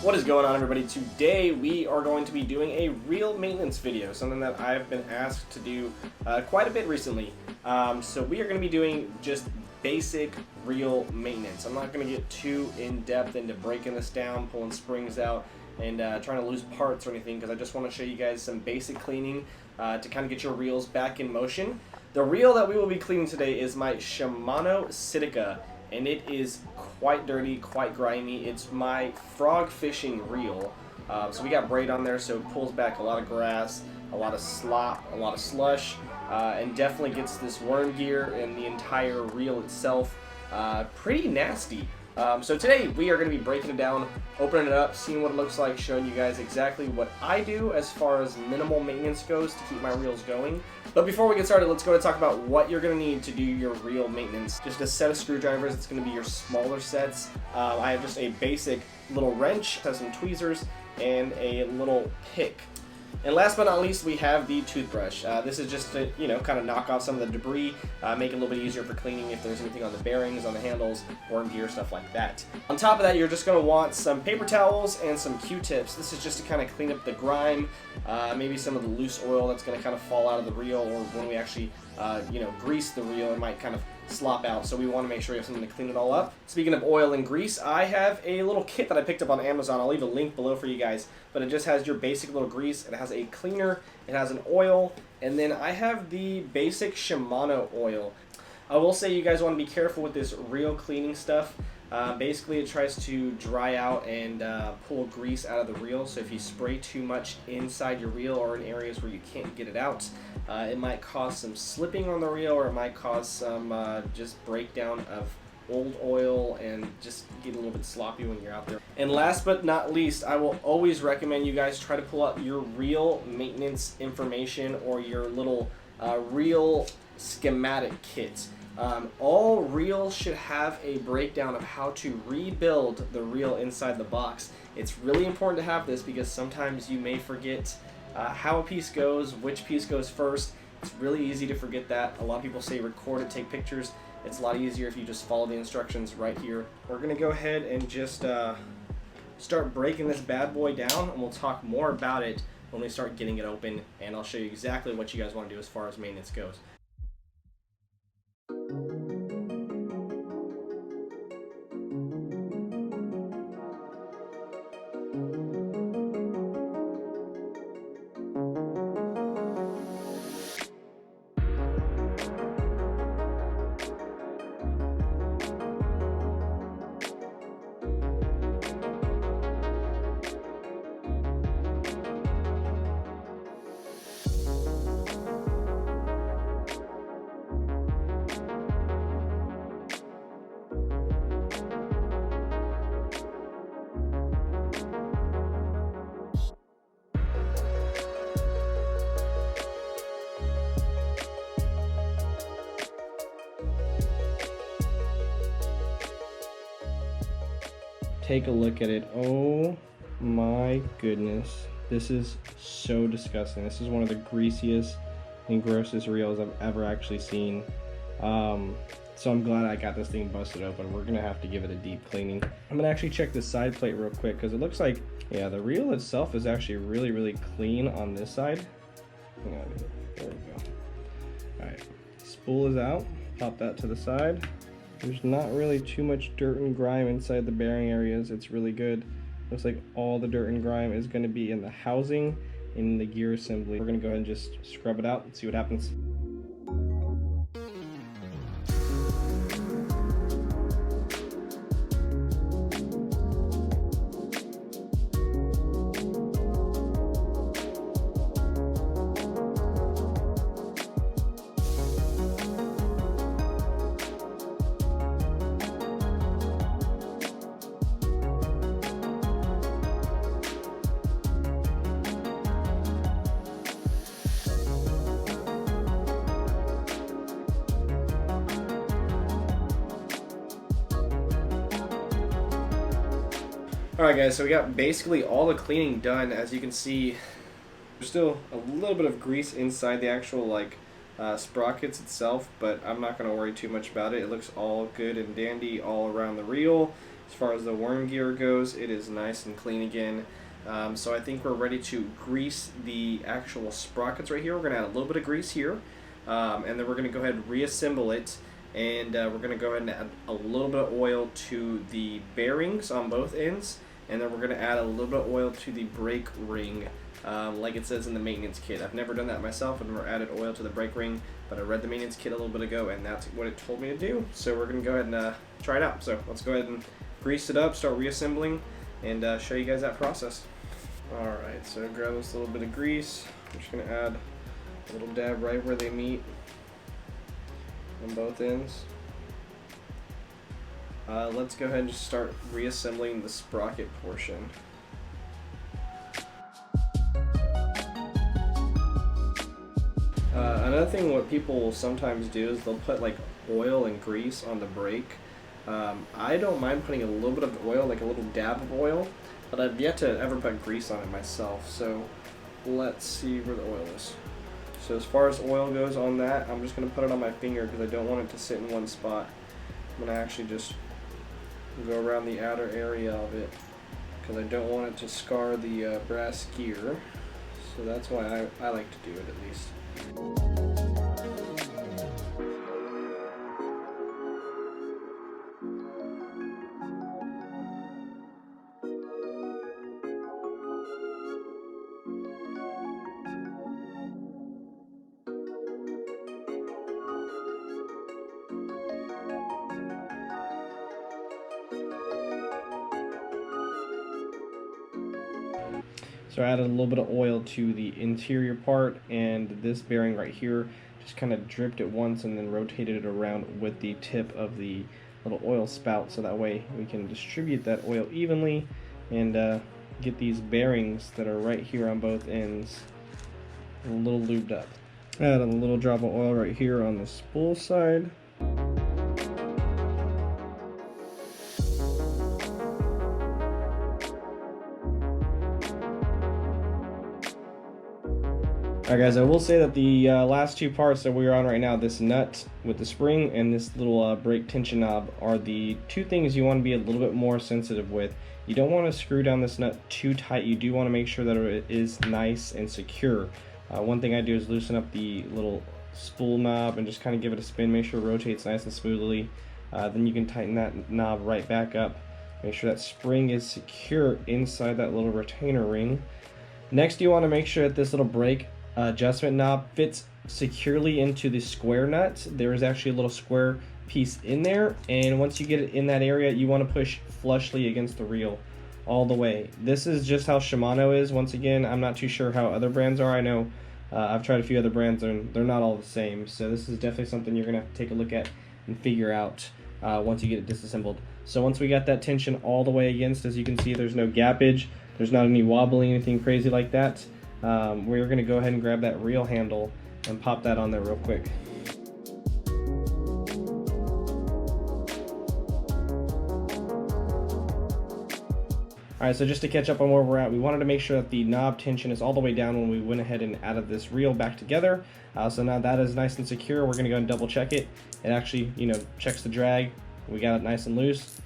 What is going on, everybody? Today we are going to be doing a reel maintenance video, something that I've been asked to do quite a bit recently. So we are going to be doing just basic reel maintenance. I'm not going to get too in-depth into breaking this down, pulling springs out, and trying to lose parts or anything, because I just want to show you guys some basic cleaning to kind of get your reels back in motion. The reel that we will be cleaning today is my Shimano Citica, and it is quite dirty, quite grimy. It's my frog fishing reel. So we got braid on there, so it pulls back a lot of grass, a lot of slop, a lot of slush, and definitely gets this worm gear and the entire reel itself pretty nasty. So today we are going to be breaking it down, opening it up, seeing what it looks like, showing you guys exactly what I do as far as minimal maintenance goes to keep my reels going. But before we get started, let's go and talk about what you're going to need to do your reel maintenance. Just a set of screwdrivers. It's going to be your smaller sets. I have just a basic little wrench, has some tweezers, and a little pick. And last but not least, we have the toothbrush. This is just to, kind of knock off some of the debris, make it a little bit easier for cleaning if there's anything on the bearings, on the handles, worm gear, stuff like that. On top of that, you're just going to want some paper towels and some Q-tips. This is just to kind of clean up the grime, maybe some of the loose oil that's going to kind of fall out of the reel, or when we actually, grease the reel, it might kind of slop out, so we want to make sure we have something to clean it all up. Speaking of oil and grease, I have a little kit that I picked up on Amazon. I'll leave a link below for you guys, but it just has your basic little grease. It has a cleaner, it has an oil, and then I have the basic Shimano oil. I will say you guys want to be careful with this reel cleaning stuff. Basically it tries to dry out and pull grease out of the reel, so if you spray too much inside your reel or in areas where you can't get it out, it might cause some slipping on the reel, or it might cause some just breakdown of old oil and just get a little bit sloppy when you're out there. And last but not least, I will always recommend you guys try to pull out your reel maintenance information or your little reel schematic kit. All reels should have a breakdown of how to rebuild the reel inside the box. It's really important to have this because sometimes you may forget how a piece goes, which piece goes first. It's really easy to forget that. A lot of people say record it, take pictures. It's a lot easier if you just follow the instructions right here. We're going to go ahead and just start breaking this bad boy down, and we'll talk more about it when we start getting it open, and I'll show you exactly what you guys want to do as far as maintenance goes. Take a look at it. Oh my goodness. This is so disgusting. This is one of the greasiest and grossest reels I've ever actually seen. So I'm glad I got this thing busted open. We're gonna have to give it a deep cleaning. I'm gonna actually check the side plate real quick because it looks like, yeah, the reel itself is actually really clean on this side. Hang on, there we go. All right, spool is out. Pop that to the side. There's not really too much dirt and grime inside the bearing areas. It's really good. Looks like all the dirt and grime is going to be in the housing and in the gear assembly. We're going to go ahead and just scrub it out and see what happens. Alright guys, so we got basically all the cleaning done. As you can see, there's still a little bit of grease inside the actual sprockets itself, but I'm not going to worry too much about it. It looks all good and dandy all around the reel. As far as the worm gear goes, it is nice and clean again. So I think we're ready to grease the actual sprockets right here. We're going to add a little bit of grease here, and then we're going to go ahead and reassemble it. And we're going to go ahead and add a little bit of oil to the bearings on both ends, and then we're going to add a little bit of oil to the brake ring, like it says in the maintenance kit. I've never done that myself. I've never added oil to the brake ring, but I read the maintenance kit a little bit ago, and that's what it told me to do. So we're going to go ahead and try it out. So let's go ahead and grease it up, start reassembling, and show you guys that process. Alright, so grab this little bit of grease. I'm just going to add a little dab right where they meet on both ends. Let's go ahead and just start reassembling the sprocket portion. Another thing what people will sometimes do is they'll put like oil and grease on the brake. I don't mind putting a little bit of oil, like a little dab of oil, but I've yet to ever put grease on it myself. So let's see where the oil is. So as far as oil goes on that, I'm just going to put it on my finger because I don't want it to sit in one spot. I'm going to actually just go around the outer area of it because I don't want it to scar the brass gear. So that's why I like to do it at least. So I added a little bit of oil to the interior part, and this bearing right here just kind of dripped it once and then rotated it around with the tip of the little oil spout, so that way we can distribute that oil evenly and get these bearings that are right here on both ends a little lubed up. Add a little drop of oil right here on the spool side. Alright guys, I will say that the last two parts that we're on right now, this nut with the spring and this little brake tension knob, are the two things you want to be a little bit more sensitive with. You don't want to screw down this nut too tight. You do want to make sure that it is nice and secure. One thing I do is loosen up the little spool knob and just kind of give it a spin, make sure it rotates nice and smoothly. Then you can tighten that knob right back up. Make sure that spring is secure inside that little retainer ring. Next, you want to make sure that this little brake adjustment knob fits securely into the square nut. There is actually a little square piece in there, and once you get it in that area, you want to push flushly against the reel all the way. This is just how Shimano is. Once again, I'm not too sure how other brands are. I know I've tried a few other brands and they're not all the same, so this is definitely something you're gonna have to take a look at and figure out once you get it disassembled. So once we got that tension all the way against, as you can see, there's no gappage, there's not any wobbling, anything crazy like that. We're going to go ahead and grab that reel handle and pop that on there real quick. Alright, so just to catch up on where we're at, we wanted to make sure that the knob tension is all the way down when we went ahead and added this reel back together. So now that is nice and secure. We're going to go and double check it. It actually, checks the drag. We got it nice and loose.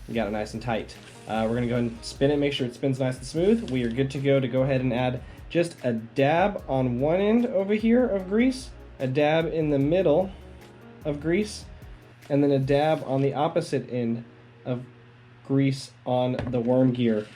We got it nice and tight. We're going to go ahead and spin it, make sure it spins nice and smooth. We are good to go ahead and add just a dab on one end over here of grease, a dab in the middle of grease, and then a dab on the opposite end of grease on the worm gear.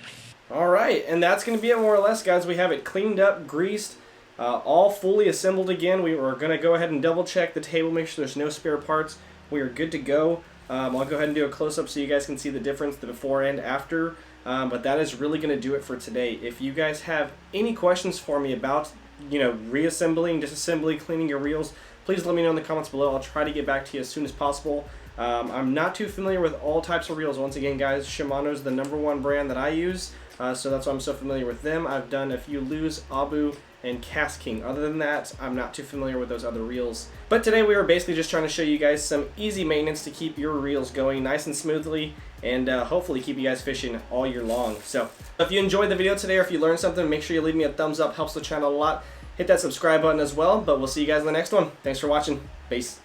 Alright, and that's going to be it more or less, guys. We have it cleaned up, greased, all fully assembled again. We are going to go ahead and double check the table, make sure there's no spare parts. We are good to go. I'll go ahead and do a close-up so you guys can see the difference, the before and after. But that is really going to do it for today. If you guys have any questions for me about, reassembling, disassembly, cleaning your reels, please let me know in the comments below. I'll try to get back to you as soon as possible. I'm not too familiar with all types of reels. Once again, guys, Shimano's the #1 brand that I use, so that's why I'm so familiar with them. I've done a few Lew's, Abu, and Cast King. Other than that, I'm not too familiar with those other reels. But today we were basically just trying to show you guys some easy maintenance to keep your reels going nice and smoothly, and hopefully keep you guys fishing all year long. So if you enjoyed the video today, or if you learned something, make sure you leave me a thumbs up. Helps the channel a lot. Hit that subscribe button as well, but we'll see you guys in the next one. Thanks for watching. Peace.